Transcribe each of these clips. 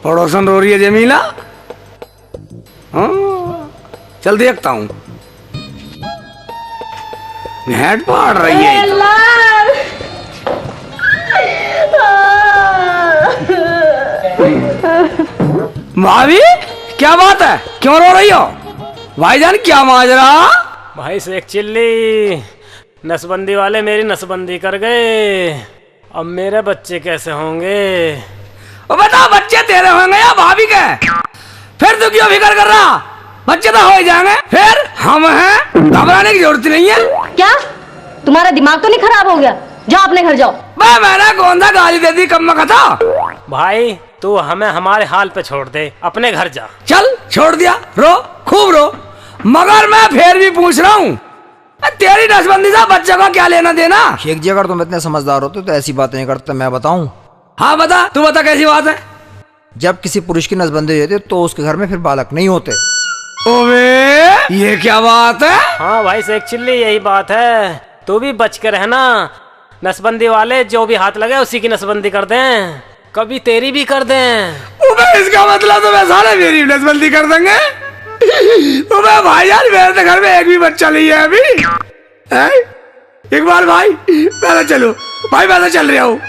पड़ोसन रो रही है जमीला। हाँ, चल देखता हूँ। हेड पाड़ रही है। भाभी क्या बात है, क्यों रो रही हो? भाईजान क्या माजरा? भाई शेख चिल्ली, नसबंदी वाले मेरी नसबंदी कर गए। अब मेरे बच्चे कैसे होंगे? ओ बता, बच्चे तेरे होंगे या भाभी के? फिर तू क्यों फिक्र कर रहा? बच्चे तो हो ही जाएंगे। फिर हम हैं, घबराने की जरूरत नहीं है। क्या तुम्हारा दिमाग तो नहीं खराब हो गया? जाओ अपने घर जाओ। मैंने कौन सा गाली दे दी कम था? भाई तू हमें हमारे हाल पे छोड़ दे, अपने घर जा। चल छोड़ दिया, रो खूब रो, मगर मैं फिर भी पूछ रहा हूँ, तेरी नसबंदी से बच्चे को क्या लेना देना? शेख जी अगर तुम इतने समझदार होते तो ऐसी बातें नहीं करते। मैं बताऊं? हाँ बता, तू बता कैसी बात है? जब किसी पुरुष की नसबंदी होती है तो उसके घर में फिर बालक नहीं होते। ओवे, ये क्या बात है? हाँ भाई शेख चिल्ली, यही बात है। तू भी बच के रहना। नसबंदी वाले जो भी हाथ लगे उसी की नसबंदी कर दें, कभी तेरी भी कर दें। इसका मतलब तो मैं सारे मेरी नसबंदी कर देंगे? भाई यार, मेरे तो घर में एक भी बच्चा नहीं है अभी। एक बार भाई पैदल चलो, भाई पैदल चल रहा हूँ।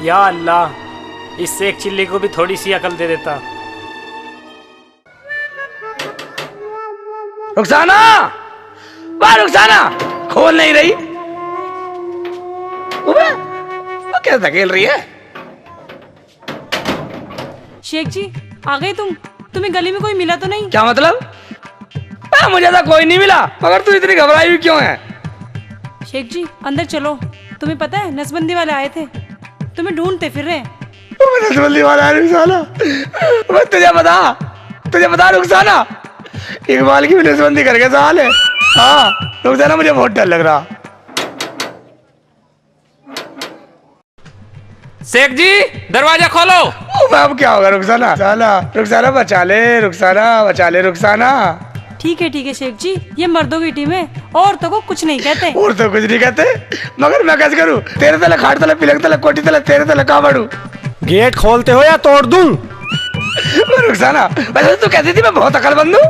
या अल्लाह, इस शेख चिल्ली को भी थोड़ी सी अकल दे देता। रुखसाना, वाह रुखसाना, खोल नहीं रही। वो क्या धकेल रही है? शेख जी आ गए तुम? तुम्हें गली में कोई मिला तो नहीं? क्या मतलब? मुझे तो कोई नहीं मिला, मगर तू इतनी घबराई हुई क्यों है? शेख जी अंदर चलो, तुम्हें पता है नसबंदी वाले आए थे, तुम्हें ढूंढते फिर रहे। नसबंदी वाला है रुखसाना? तुझे बता रुखसाना, इकबाल की भी नसबंदी करके साल है। हाँ रुखसाना, मुझे बहुत डर लग रहा। शेख जी दरवाजा खोलो। अब क्या होगा रुखसाना? रुखसाना बचा ले, रुखसाना बचा ले, रुखसाना। ठीक है शेख जी, ये मर्दों की टीम है, औरतों को कुछ नहीं कहते। और तो कुछ नहीं कहते, मगर मैं कैसे करूँ? तेरे तले खाट तले पिलक तले कोटी तले तेरे तले कहाँ बढ़ू? गेट खोलते हो या तोड़ दूं? रुखसाना, वैसे तू कहती थी मैं बहुत अकलमंद हूँ।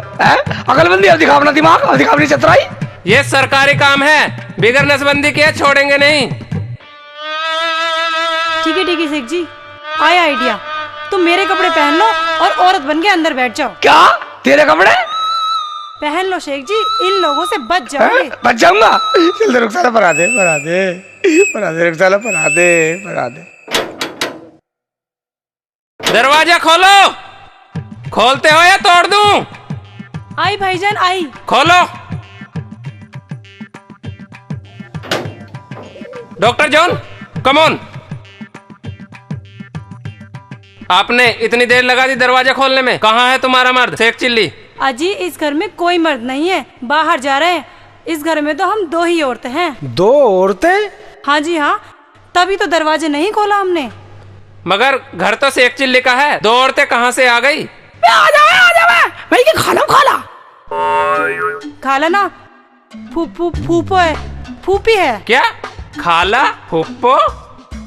अकलमंदी अब दिखावना दिमाग, अब दिखावनी चतुराई। ये सरकारी काम है, बिगर नसबंदी के छोड़ेंगे नहीं। ठीक है शेख जी, आया आइडिया। तुम मेरे कपड़े पहन लो और औरत बन के अंदर बैठ जाओ। क्या? तेरे कपड़े पहन लो शेख जी, इन लोगों से बच जाओगे। बच जाऊंगा? चल रुखसाना, परा दे रुखसाना, परा दे। दरवाजा खोलो। खोलते हो या तोड़ दूं? आई भाईजान आई। खोलो। Doctor John come on. आपने इतनी देर लगा दी दरवाजा खोलने में, कहाँ है तुम्हारा मर्द शेख चिल्ली? अजी इस घर में कोई मर्द नहीं है, बाहर जा रहे हैं। इस घर में तो हम 2 ही औरतें हैं। 2 औरतें? हाँ जी हाँ, तभी तो दरवाजे नहीं खोला हमने। मगर घर तो शेख चिल्ली का है, 2 औरतें कहाँ से आ गई? आ जावे भाई के खाला खाला ना, फूफो है, फूफी है। क्या? खाला फूफो?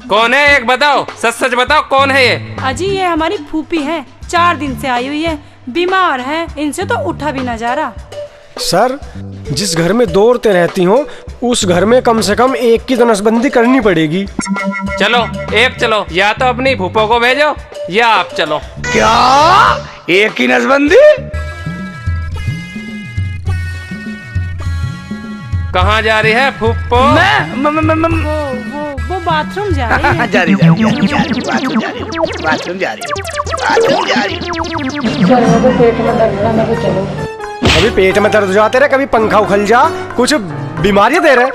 कौन है? एक बताओ, सच बताओ कौन है ये? अजी ये हमारी फूफी है, 4 दिन से आई हुई है, बीमार है, इनसे तो उठा भी ना जा रहा। सर, जिस घर में 2 औरतें रहती हों उस घर में कम से कम एक की तो नसबंदी करनी पड़ेगी। चलो, या तो अपनी फूफो को भेजो या आप चलो। क्या? एक की नसबंदी? कहाँ जा रही है फूफो? वो बाथरूम जा रही है। जा रही बाथरूम जा रही। कभी पेट में दर्द हो जाते रहे, कभी पंखा उखल जा, कुछ बीमारियां दे रहे।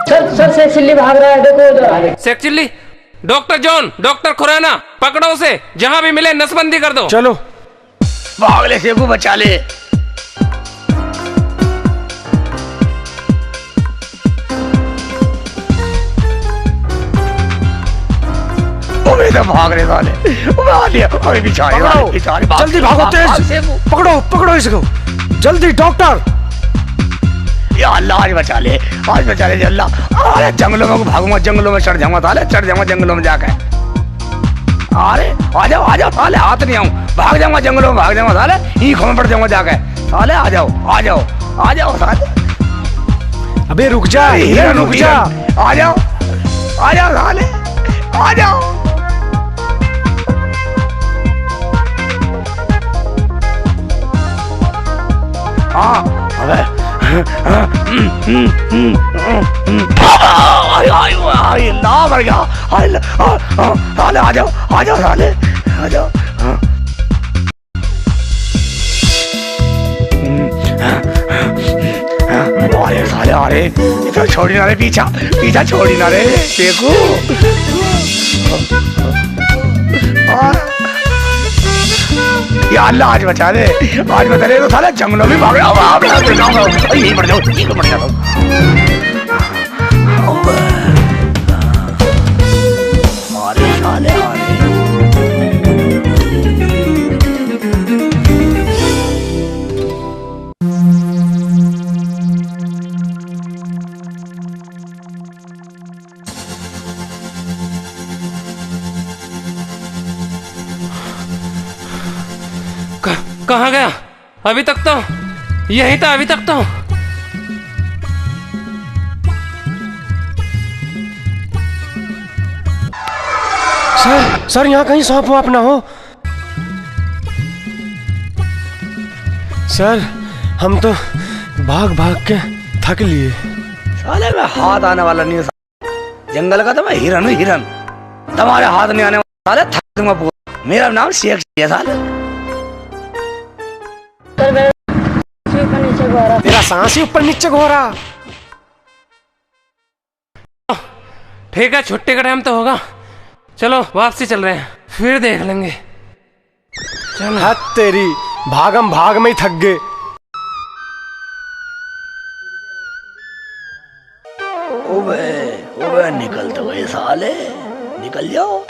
सर शेख चिल्ली भाग रहा है, देखो। Sheikh Chilli, doctor John, doctor Khurana, पकड़ो उसे, जहाँ भी मिले नसबंदी कर दो। चलो भाग ले शेखू, बचा ले। तो भाग रहे साले, जल्दी भागो, तेज पकड़ो इसको, जल्दी डॉक्टर। या अल्लाह आज बचा ले अल्लाह। अरे जंगलों में भागूंगा, जंगलों में चढ़ जाऊंगा, चढ़ जाऊंगा जंगलों में जाकर। अरे आ जाओ साले, हाथ नहीं आऊं, भाग जाऊंगा जंगलों में, भाग जाऊंगा साले, ईख में पड़ जाऊंगा जाके साले। आ जाओ साले। अबे रुक जा हिरन, रुक जा। आ जाओ साले, आ जाओ। हाँ अबे ला मर गया साले। आ जाओ साले, आ जाओ। अरे साले, अरे इतना छोड़ी ना रे, पीछा छोड़ी ना रे, देखो। या अल्लाह आज बचा दे, तो साले जंगलों में भाग रहा हूँ, यही मर जाता हूँ। अरे साले, कहाँ गया? अभी तक तो यही था, अभी तक तो। सर यहाँ कहीं सांप वाप ना हो। सर हम तो भाग के थक लिए। साले मैं हाथ आने वाला नहीं हूँ, जंगल का तो मैं हिरन हूँ, हिरन। तुम्हारे हाथ नहीं आने वाला साले, थक दूंगा पूरा। मेरा नाम शेख है साले। तेरा सांस ही ऊपर नीचे हो रहा। ठीक है, छुट्टी का टाइम तो होगा, चलो वापसी चल रहे हैं, फिर देख लेंगे। चलो। हद तेरी, भाग में ही थक गए। ओबे निकल तो गए साले, निकल जाओ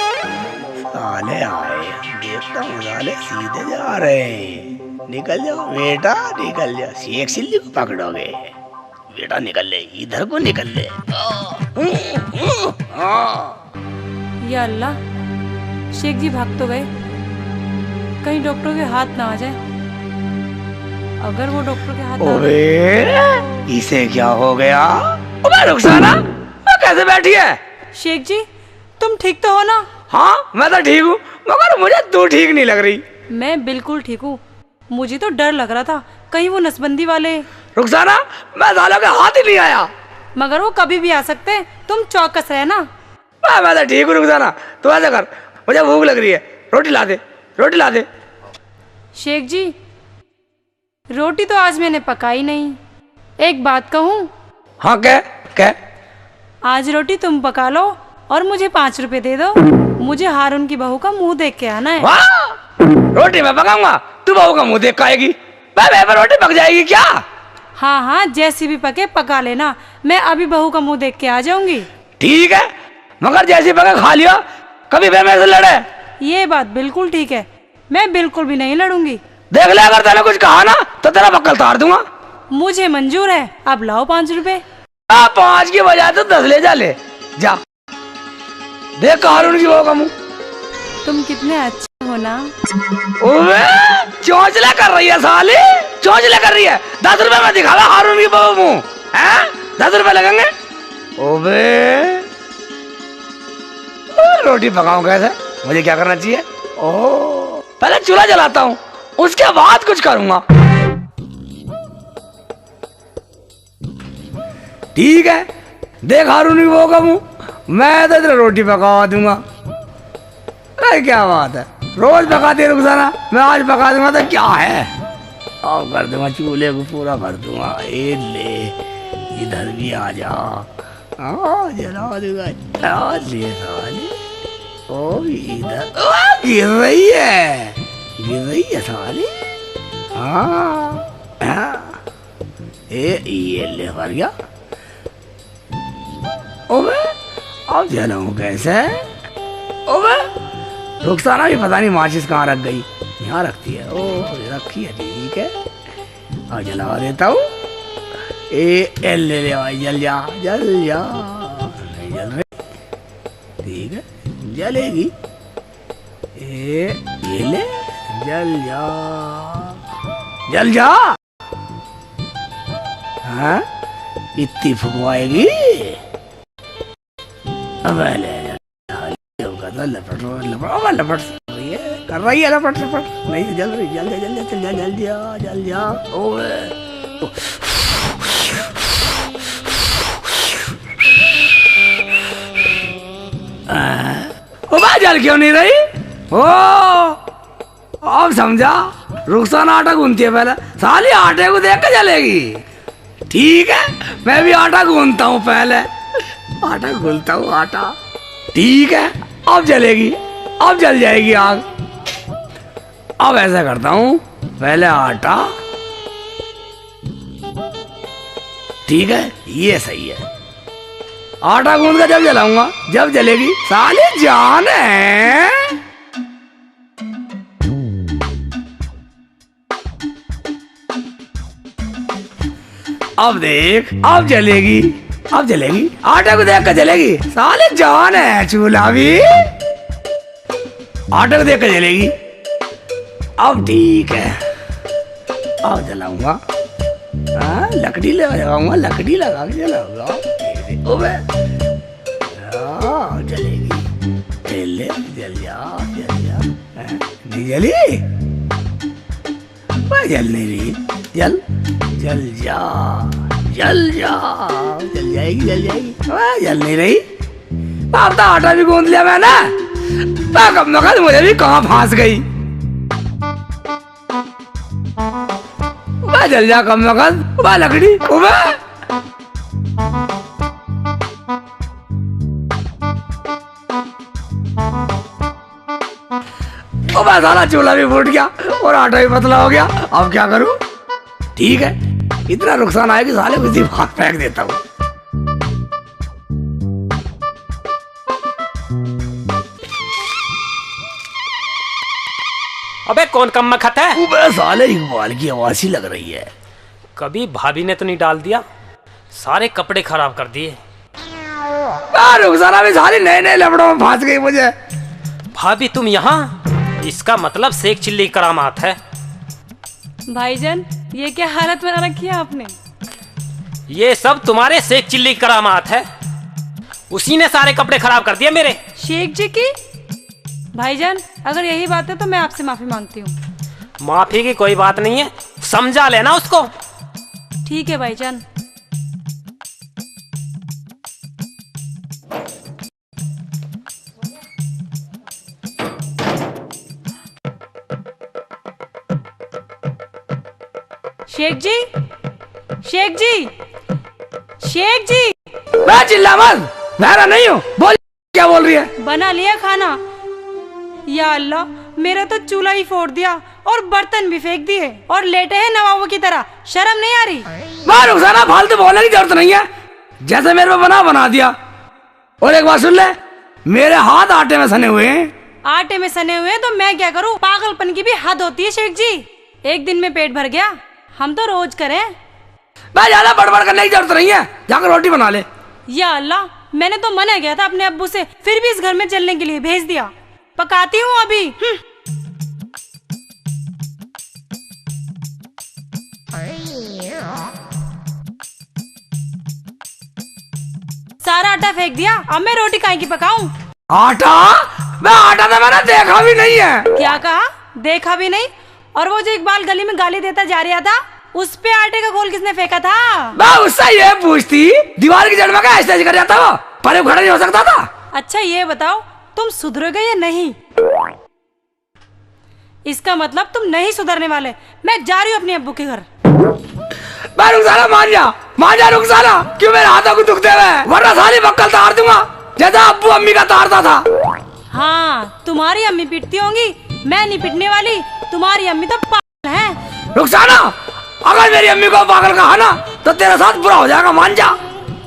साले। आए देखता हूँ साले, सीधे जा रहे हैं। निकल जाओ बेटा, निकल जाओ। शेख सिल्ली को पकड़ोगे बेटा, निकल ले, इधर को निकल ले। या अल्लाह, शेख जी भाग तो गए, कहीं डॉक्टर के हाथ ना आ जाए। अगर वो डॉक्टर के हाथ ओबे इसे क्या हो गया? ओबे रुखसाना, कैसे बैठी है? शेख जी तुम ठीक तो हो ना? हाँ मैं तो ठीक हूँ, मगर मुझे तू ठीक नहीं लग रही। मैं बिल्कुल ठीक हूँ, मुझे तो डर लग रहा था कहीं वो नसबंदी वाले। रुखसाना, मैं सालों के हाथ ही नहीं आया। मगर वो कभी भी आ सकते, तुम चौकस रहना। मैं तो ठीक हूँ रुखसाना, तू ऐसा कर, मुझे भूख लग रही है, रोटी ला दे। शेख जी रोटी तो आज मैंने पकाई नहीं, एक बात कहूँ? हाँ क्या? आज रोटी तुम पका लो और मुझे 5 रुपए दे दो, मुझे हारून की बहू का मुंह देख के आना है। रोटी मैं पकाऊंगा, तू बहू का मुंह देख के आएगी? रोटी पक जाएगी क्या? हाँ जैसी भी पके पका लेना, मैं अभी बहू का मुंह देख के आ जाऊंगी। ठीक है, मगर जैसी पके खा लियो, कभी भी मेरे से लड़े। ये बात बिल्कुल ठीक है, मैं बिल्कुल भी नहीं लड़ूंगी। देख ले, अगर तूने कुछ कहा ना तो तेरा बक्कल तार दूंगा। मुझे मंजूर है, अब लाओ 5 रुपए। 5 की बजाय तो 10 ले जा। देख हारून की बहू का मुंह। तुम कितने अच्छे हो ना। चौंचला कर रही है साली, चौंचला कर रही है। 10 रुपए में दिखावा हारून की बहू मुंह है, 10 रुपए लगेंगे। ओबे रोटी पकाऊं कैसे? मुझे क्या करना चाहिए? पहले चूल्हा जलाता हूँ, उसके बाद कुछ करूंगा। ठीक है, देख हारून की बहू का मुंह, मैं तो इधर रोटी पका दूंगा। अरे क्या बात है, रोज पकाती है रुखसाना, मैं आज पका दूंगा तो क्या है। अब कर दूंगा, चूल्हे को पूरा कर दूंगा। ए ले, इधर भी आ जा, जला दूंगा। ले साले, ओ इधर गिर रही है साले। ये ले मर गया। ओबे अब जलाऊं कैसे? ओबे रुखसाना भी पता नहीं माचिस कहाँ रख गई, यहाँ रखती है। रखी है, ठीक है, अब जला देता हूँ। ले भाई, जल जा। नहीं जल रही, ठीक है, जलेगी। ये ले, जल जा, जल जा। हाँ, इतनी फुकवाएगी? अब ले लपट रही है, कर रही है लपट लपट, नहीं जल रही, जल जा, जल जा, जल जा, जल जा, जल जा। ओ भाई जल क्यों नहीं रही? ओ अब समझा, रुखसाना आटा गूंथती है पहले, साली आटे को देख के जलेगी। ठीक है, मैं भी आटा गूंथता हूँ पहले, आटा गूंथता हूँ आटा। ठीक है, अब जलेगी, अब जल जाएगी आग। अब ऐसा करता हूँ, पहले आटा, ठीक है, ये सही है। आटा गूंद कर जब जलाऊंगा, जब जलेगी, साले जान है। अब देख, अब जलेगी, अब जलेगी, आटे को देख कर जलेगी, साले जान है। चूल्हा भी आटे को देख कर जलेगी। अब ठीक है, अब जलाऊंगा, लकड़ी लगाऊंगा, लकड़ी लगा के जलाऊंगा। जलेगी, जल जल जा, जल जा। नहीं जली, जल नहीं रही, जल जल जा, जल जा, जल जाएगी, जल जाएगी। जल नहीं रही, अब तो आटा भी गूंद लिया मैंने, कम न कम मुझे भी कहाँ फांस गई। जल जा कम न कम, लकड़ी साला चूल्हा भी फूट गया और आटा भी पतला हो गया। अब क्या करूं? ठीक है, इतना नुकसान आया कि साले को इसी भाग फेंक देता हूं। अबे कौन कम मखत है? अबे साले इकबाल की आवाज ही लग रही है। कभी भाभी ने तो नहीं डाल दिया, सारे कपड़े खराब कर दिए। रुखसाना भी सारी नए नए लफड़ों में फंस गई मुझे। भाभी तुम यहाँ? इसका मतलब शेख चिल्ली करामात है। भाईजान ये क्या हालत बना रखी है आपने? ये सब तुम्हारे शेख चिल्ली करामात है, उसी ने सारे कपड़े खराब कर दिए मेरे। शेख जी की? भाईजान अगर यही बात है तो मैं आपसे माफी मांगती हूँ। माफी की कोई बात नहीं है, समझा लेना उसको। ठीक है भाईजान। शेख जी, शेख जी, शेख जी। मैं चिल्ला मत, मैं नहीं हूँ, बोल क्या बोल रही है? बना लिया खाना? या अल्लाह, मेरा तो चूल्हा ही फोड़ दिया और बर्तन भी फेंक दिए और लेटे हैं नवाबों की तरह। शर्म नहीं आ रही? मैं रुखसाना फालतू बोलने की जरूरत नहीं है, जैसे मेरे पे बना दिया। और एक बात सुन ले, मेरे हाथ आटे में सने हुए हैं। आटे में सने हुए हैं तो मैं क्या करूं? पागलपन की भी हद होती है शेख जी। एक दिन में पेट भर गया, हम तो रोज करें। मैं ज्यादा बड़बड़ करने की जरूरत नहीं है, जाकर रोटी बना ले। या अल्लाह, मैंने तो मना किया था अपने अब्बू से, फिर भी इस घर में चलने के लिए भेज दिया। पकाती हूँ अभी। सारा आटा फेंक दिया, अब मैं रोटी काहे की पकाऊं? आटा? मैं आटा तो मैंने देखा भी नहीं है। क्या कहा? देखा भी नहीं? और वो जो इकबाल गली में गाली देता जा रहा था, उस पे आटे का गोल किसने फेंका था? मैं उससे ये पूछती, दीवार की जड़ में क्या ऐसे कर जाता वो, पर खड़ा नहीं हो सकता था। अच्छा ये बताओ, तुम सुधरोगे या नहीं? इसका मतलब तुम नहीं सुधरने वाले। मैं जा रही हूँ अपने अब्बू के घर। मैं रुखसाना मान जा रुखसाना, क्यों मेरे हाथों को दुख दे रहे? वरना सारी बक्कल तार दूंगा, जैसा अब्बू अम्मी का तारता था। हाँ, तुम्हारी अम्मी पिटती होंगी, मैं नहीं पिटने वाली। तुम्हारी अम्मी तो पागल है। रुखसाना, अगर मेरी अम्मी को पागल कहा ना तो तेरे साथ बुरा हो जाएगा, मान जा।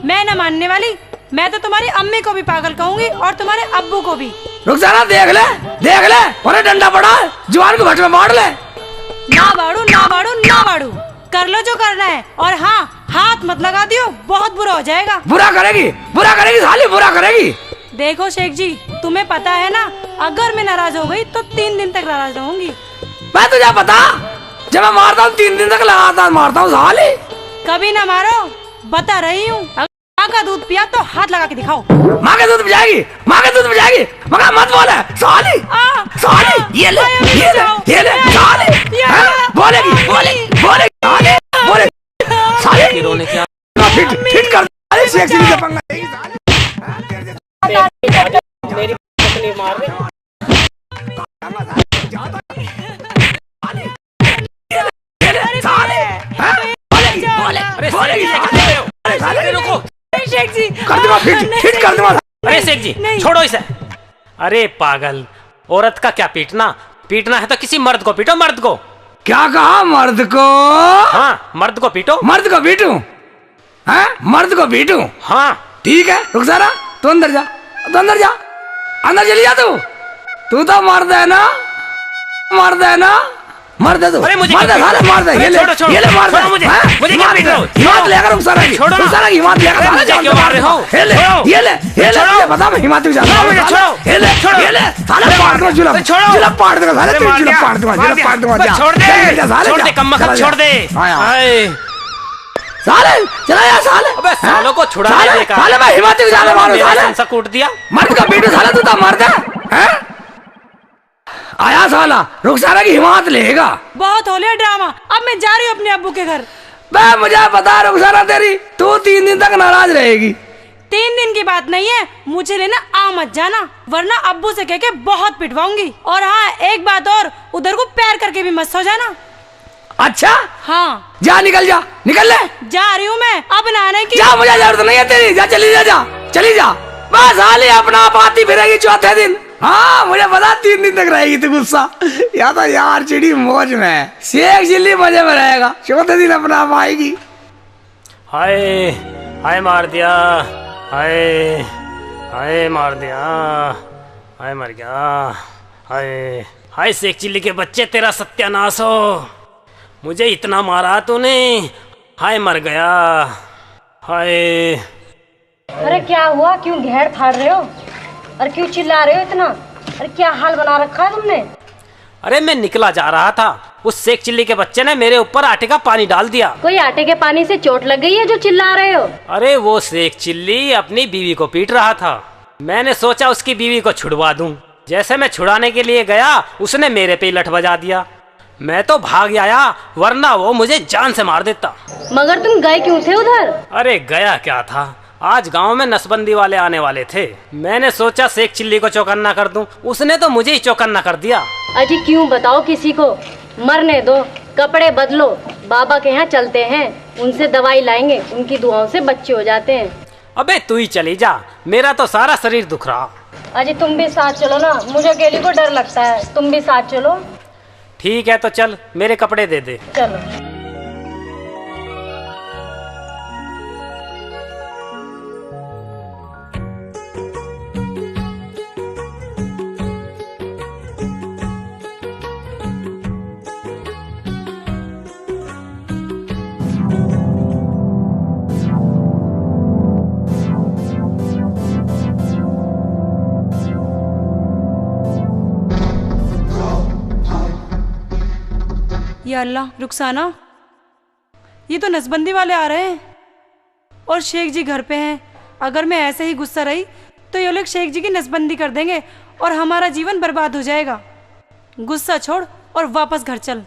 मैं न मानने वाली, मैं तो तुम्हारी अम्मी को भी पागल कहूंगी और तुम्हारे अब्बू को भी। रुखसाना देख ले, और डंडा पड़ा है, जुबान को भट में मार ले। ना बाड़ू, ना बाड़ू, ना बाड़ू, कर लो जो करना है। और हाँ, हाथ मत लगा दियो, बहुत बुरा हो जाएगा। बुरा करेगी साली, बुरा करेगी। देखो शेख जी, तुम्हें पता है ना, अगर मैं नाराज हो गई तो 3 दिन तक नाराज रहूंगी। मैं तुझे पता, जब मैं मारता हूँ 3 दिन तक लगातार मारता हूँ साले। कभी ना मारो, बता रही हूँ। माँ का दूध पिया तो हाथ लगा के दिखाओ। माँ का दूध पिजाएगी, माँ का दूध पिजाएगी, मगर मत बोले साली, साली ये ले साली, बोलेगी बोलेगी बोलेगी साली, बोलेगी साली, रोने क्या फिट कर साले, शेख चिल्ली से पंगा लेगी साले। मेरी पत्नी मार रही। शेख जी कर दूंगा, फिट कर दूंगा। अरे शेख जी छोड़ो इसे। अरे पागल, औरत का क्या पीटना, पीटना है तो किसी मर्द को पीटो, मर्द को। क्या कहा, मर्द को? हाँ, मर्द को पीटो। मर्द को पीटूं? हैं, मर्द को पीटूं? हाँ ठीक है, रुखसाना तू अंदर जा, तू अंदर जा, अंदर चली जा तू तो मर्द है ना, मर्द है ना, मर्द है तू। अरे मुझे मर्द है साले, मर्द है, ये ले मार दे मुझे क्या पीट रहे हो? हिम्मत लेकर रुखसाना की, छोड़ो ना। रुखसाना की हिम्मत लेकर साले मुझे क्यों मार रहे हो? ये ले तुझे बता मैं हिम्मत भी जाता हूँ। ये ले साले, पाड़ दूंगा जुलम, जुलम पाड़ दूंगा साले, तेरी जुलम पाड़ दूंगा, जुलम पाड़ दूंगा। जा, छोड़ जा, दे, साले, छोड़ जा, दे, कम चला जा। छोड़ दे। आया। हाय, साले चला जा साले। अबे सालों को छुड़ा साले, देगा। साले मैं हिम्मत भी जाता हूँ साले। संसा कूट दिया। मर्द का पीटू साला, तू तो मर्द है? आया साला, रुखसाना की हिम्मत लेगा। बहुत हो लिया ड्रामा, अब मैं जा रही हूँ अपने अब्बू के घर। बे मुझे पता है रुखसाना तेरी, तू 3 दिन तक नाराज रहेगी। 3 दिन की बात नहीं है, मुझे लेना आ मत जाना, वरना अब्बू से कह के बहुत पिटवाऊंगी। और हाँ, एक बात और, उधर को पैर करके भी मत सो जाना। अच्छा हाँ, जा, निकल जा, निकल ले। जा रही हूँ मैं अब नहाने की। जा, मुझे जरूरत नहीं है तेरी, जा चली जा, जा चली जा। बस साले अपना आप आती फिरेगी चौथे दिन। हाँ मुझे पता 3 दिन तक रहेगी तू गुस्सा, या तो यार चिड़ी मौज में, शेख चिल्ली मजे में रहेगा, चौथे दिन अपना आप आएगी। हाय हाय मार दिया, हाय हाय मार दिया, हाय मर गया, हाय हाय शेख चिल्ली के बच्चे, तेरा सत्यानाश हो, मुझे इतना मारा तूने, हाय मर गया, हाय। अरे क्या हुआ, क्यों घेर फाड़ रहे हो और क्यों चिल्ला रहे हो इतना? अरे क्या हाल बना रखा है तुमने? अरे मैं निकला जा रहा था, उस शेख चिल्ली के बच्चे ने मेरे ऊपर आटे का पानी डाल दिया। कोई आटे के पानी से चोट लग गई है जो चिल्ला रहे हो? अरे वो शेख चिल्ली अपनी बीवी को पीट रहा था, मैंने सोचा उसकी बीवी को छुड़वा दूं। जैसे मैं छुड़ाने के लिए गया, उसने मेरे पे लठ बजा दिया। मैं तो भाग आया, वरना वो मुझे जान से मार देता। मगर तुम गए क्यों थे उधर? अरे गया क्या था, आज गांव में नसबंदी वाले आने वाले थे, मैंने सोचा शेख चिल्ली को चौकन्ना कर दूं, उसने तो मुझे ही चौकन्ना कर दिया। अजी क्यों बताओ किसी को, मरने दो, कपड़े बदलो, बाबा के यहाँ चलते हैं, उनसे दवाई लाएंगे, उनकी दुआओं से बच्चे हो जाते हैं। अबे तू ही चली जा, मेरा तो सारा शरीर दुख रहा। अजी तुम भी साथ चलो ना, मुझे अकेली को डर लगता है, तुम भी साथ चलो। ठीक है तो चल, मेरे कपड़े दे दे। चलो। या अल्लाह, रुखसाना, ये तो नसबंदी वाले आ रहे हैं और शेख जी घर पे हैं। अगर मैं ऐसे ही गुस्सा रही तो ये लोग शेख जी की नसबंदी कर देंगे और हमारा जीवन बर्बाद हो जाएगा। गुस्सा छोड़ और वापस घर चल।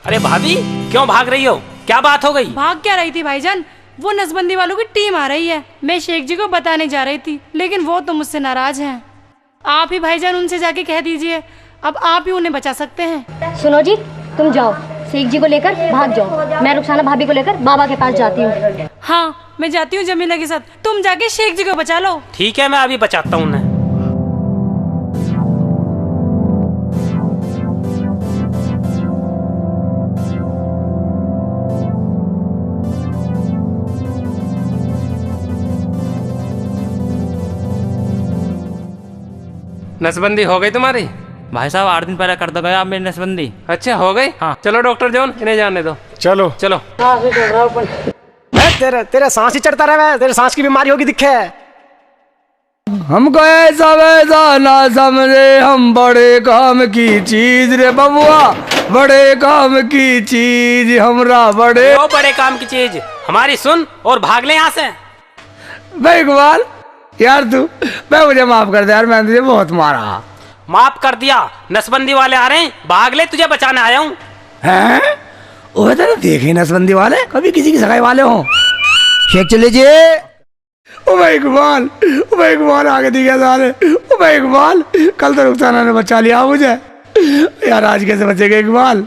अरे भाभी क्यों भाग रही हो, क्या बात हो गई? भाग क्या रही थी भाईजान, वो नसबंदी वालों की टीम आ रही है, मैं शेख जी को बताने जा रही थी, लेकिन वो तो मुझसे नाराज हैं। आप ही भाईजान उनसे जाके कह दीजिए, अब आप ही उन्हें बचा सकते हैं। सुनो जी, तुम जाओ, शेख जी को लेकर भाग जाओ, मैं रुखसाना भाभी को लेकर बाबा के पास जाती हूँ। हाँ मैं जाती हूँ जमीला के साथ, तुम जाके शेख जी को बचा लो। ठीक है, मैं अभी बचाता हूँ उन्हें। नसबंदी हो गई तुम्हारी? भाई साहब 8 दिन पहले कर दो गया आप मेरी नसबंदी। अच्छा हो गई? हाँ। चलो डॉक्टर जॉन, इन्हें जाने दो। चलो चलो। तेरे तेरे सांस ही चढ़ता रहे, तेरे सांस की बीमारी होगी दिखे। हमको ऐसा वैसा ना समझे, हम बड़े काम की चीज रे बबुआ, बड़े काम की चीज हमरा बड़े। वो बड़े काम की चीज हमारी सुन और भाग ले यहाँ से। भाई इकबाल यार तू, मैं मुझे माफ कर दे यार, मैंने तुझे बहुत मारा। माफ कर दिया, नसबंदी वाले आ रहे हैं, भाग ले, तुझे बचाने आया हूँ। हैं? वो तेरे देखे नसबंदी वाले कभी किसी की सगाई वाले हों? शेख चले लीजिए। ओ भाई इकबाल आगे दिखे सारे। ओ भाई इकबाल, कल तो रुखसाना ने बचा लिया मुझे यार, आज कैसे बचेगा इकबाल?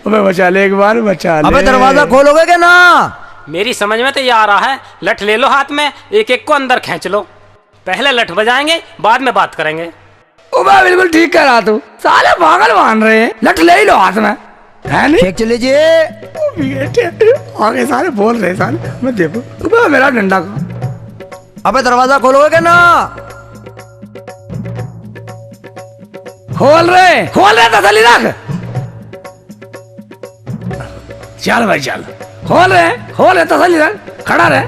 ओ भाई बचा ले इकबाल, बचा ले। अबे दरवाजा खोलोगे क्या ना? मेरी समझ में तो ये आ रहा है, लठ ले लो हाथ में, एक एक को अंदर खींच लो। पहले लठ बजाएंगे, बाद में बात करेंगे। ओ भाई बिल्कुल ठीक कह रहा तू, साले पागल मान रहे हैं, लठ ले ही लो हाथ में, है नहीं? शेख चले लीजिए। आगे सारे बोल रहे साले, मैं देखो ओ मेरा डंडा का। अबे दरवाजा खोलोगे क्या ना? खोल रहे तसली रख। चल भाई चल, खोल रहे तसली रख, खड़ा रहे,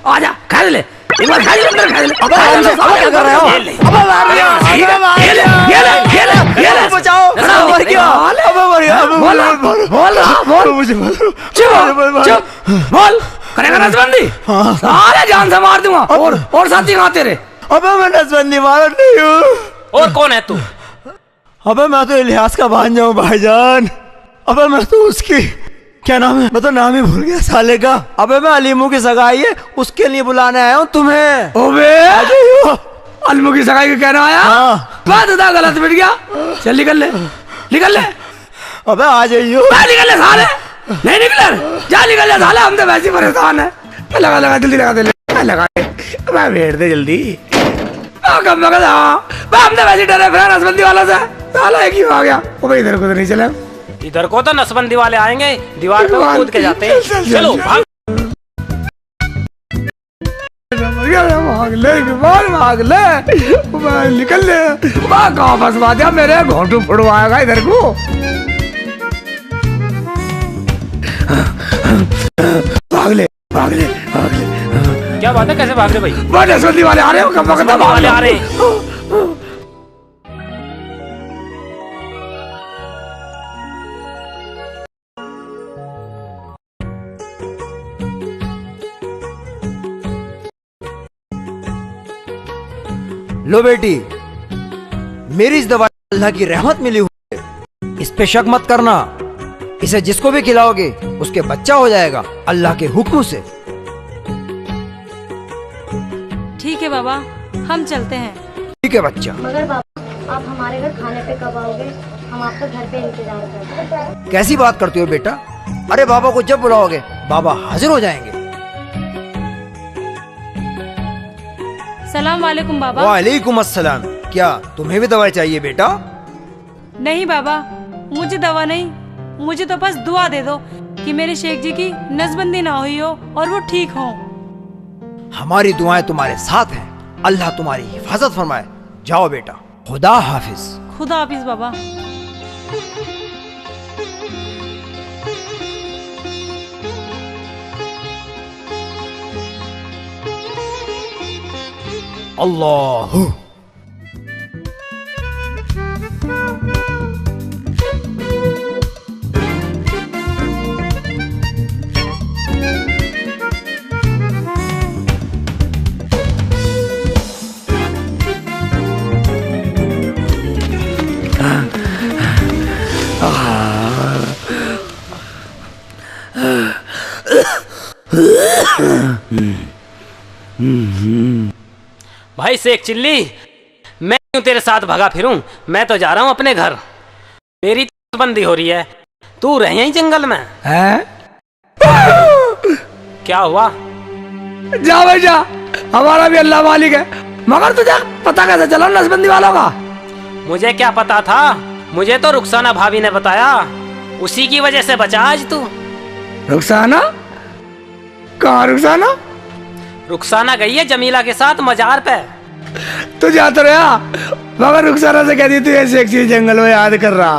आजा खा ले एक बार, खा ले अंदर, खा ले। अबे क्या कर रहे हो? अबे मार दिया, ये ले बचाओ। मर गया, बोल चुप बोल, करेगा नसबंदी? सारे जान से मार दूंगा। और साथी कहाँ तेरे? अबे मैं नसबंदी वाला नहीं हूँ। और कौन है तू? अबे मैं तो इलियास का भांजा हूँ भाईजान। अबे मैं तो उसकी, क्या नाम है, मैं तो नाम ही भूल गया साले का। अबे मैं अलीमू की सगाई है, उसके लिए बुलाने आया हूँ तुम्हें। ओबे अलमू की सगाई को कहना आया? हाँ। बात था, गलत मिट गया। चल निकल ले। अबे आ जाइयो। निकल ले साले, नहीं निकल, जा निकल ले साले, हम तो वैसे ही परेशान है। लगा जल्दी लगा दे, लगा दे, मैं भेड़ दे जल्दी। कम लगा था, हम तो वैसे डरे फिर नसबंदी वाला से, साला एक ही आ गया। ओ भाई इधर को तो नहीं चले, इधर को तो नसबंदी वाले आएंगे, दीवार पे कूद के जाते हैं। चलो भाग। भाग ले, निकल ले। कहाँ फंसवा दिया मेरे, घोंटू फुड़वाएगा इधर को। भाग ले। क्या बात है, कैसे भाग रहे भाई? नसबंदी वाले आ रहे हो, कब वक्त वाले आ रहे हैं। लो बेटी, मेरी इस दवाई अल्लाह की रहमत मिली हुई है, इस पे शक मत करना। इसे जिसको भी खिलाओगे उसके बच्चा हो जाएगा अल्लाह के हुक्म से। ठीक है बाबा, हम चलते हैं। ठीक है बच्चा। मगर बाबा आप हमारे घर खाने पे कब आओगे? हम आपका घर पे इंतजार करते हैं। कैसी बात करती हो बेटा? अरे बाबा को जब बुलाओगे बाबा हाजिर हो जाएंगे। सलाम वालेकुम बाबा। वालेकुम अस्सलाम। क्या तुम्हें भी दवाई चाहिए बेटा? नहीं बाबा, मुझे दवा नहीं, मुझे तो बस दुआ दे दो कि मेरे शेख जी की नसबंदी ना हुई हो और वो ठीक हो। हमारी दुआएं तुम्हारे साथ हैं, अल्लाह तुम्हारी हिफाजत फरमाए। जाओ बेटा, खुदा हाफिज। खुदा हाफिज बाबा। अल्लाह। भाई शेख चिल्ली, मैं क्यों तेरे साथ भगा फिरूं? मैं तो जा रहा हूं अपने घर, मेरी तो बंदी हो रही है, तू रह यहीं जंगल में हैं? क्या हुआ? जा भाई जा, हमारा भी अल्लाह मालिक है। मगर तुझे पता कैसे चला नसबंदी वालों का? मुझे क्या पता था, मुझे तो रुखसाना भाभी ने बताया, उसी की वजह से बचा आज तू। रुखसाना? कहाँ रुखसाना? रुखसाना गई है जमीला के साथ मजार पे। तू जा तो रहा, मगर रुखसाना से कहती तू ऐसे एक चीज जंगल में याद कर रहा।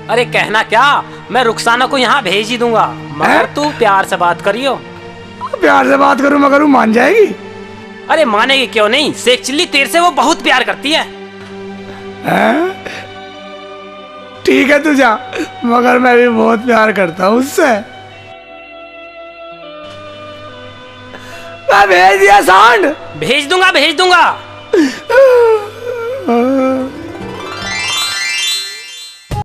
अरे कहना क्या, मैं रुखसाना को यहाँ भेज ही दूंगा, मगर हैं? तू प्यार से बात करियो। प्यार से बात करूं मगर वो मान जाएगी? अरे मानेगी क्यों नहीं, शेख चिल्ली तेरे से वो बहुत प्यार करती है। हैं? ठीक है तू जा, मगर मैं भी बहुत प्यार करता हूँ उससे। मैं भेज दिया सांड। भेज दूंगा।